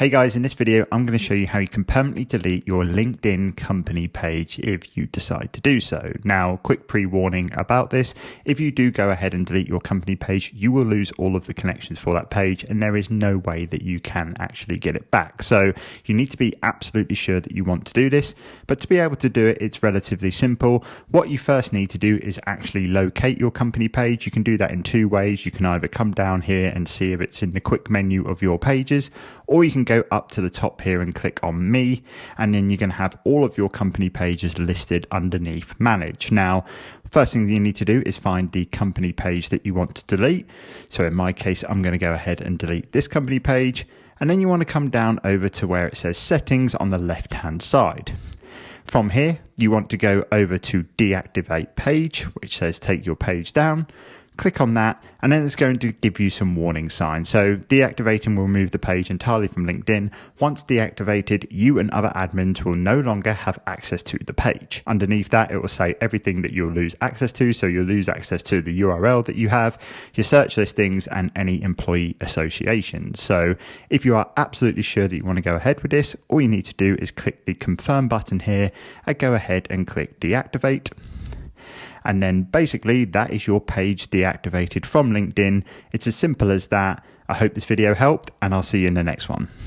Hey guys, in this video, I'm going to show you how you can permanently delete your LinkedIn company page if you decide to do so. Now, quick pre-warning about this. If you do go ahead and delete your company page, you will lose all of the connections for that page and there is no way that you can actually get it back. So you need to be absolutely sure that you want to do this, but to be able to do it, it's relatively simple. What you first need to do is actually locate your company page. You can do that in two ways. You can either come down here and see if it's in the quick menu of your pages, or you can go up to the top here and click on me, and then you're going to have all of your company pages listed underneath manage. Now, first thing that you need to do is find the company page that you want to delete. So in my case, I'm going to go ahead and delete this company page, and then you want to come down over to where it says settings on the left hand side. From here, you want to go over to deactivate page, which says take your page down. Click on that, and then it's going to give you some warning signs. So deactivating will remove the page entirely from LinkedIn. Once deactivated, you and other admins will no longer have access to the page. Underneath that, it will say everything that you'll lose access to. So you'll lose access to the URL that you have, your search listings, and any employee associations. So if you are absolutely sure that you want to go ahead with this, all you need to do is click the confirm button here and go ahead and click deactivate. And then basically that is your page deactivated from LinkedIn. It's as simple as that. I hope this video helped, and I'll see you in the next one.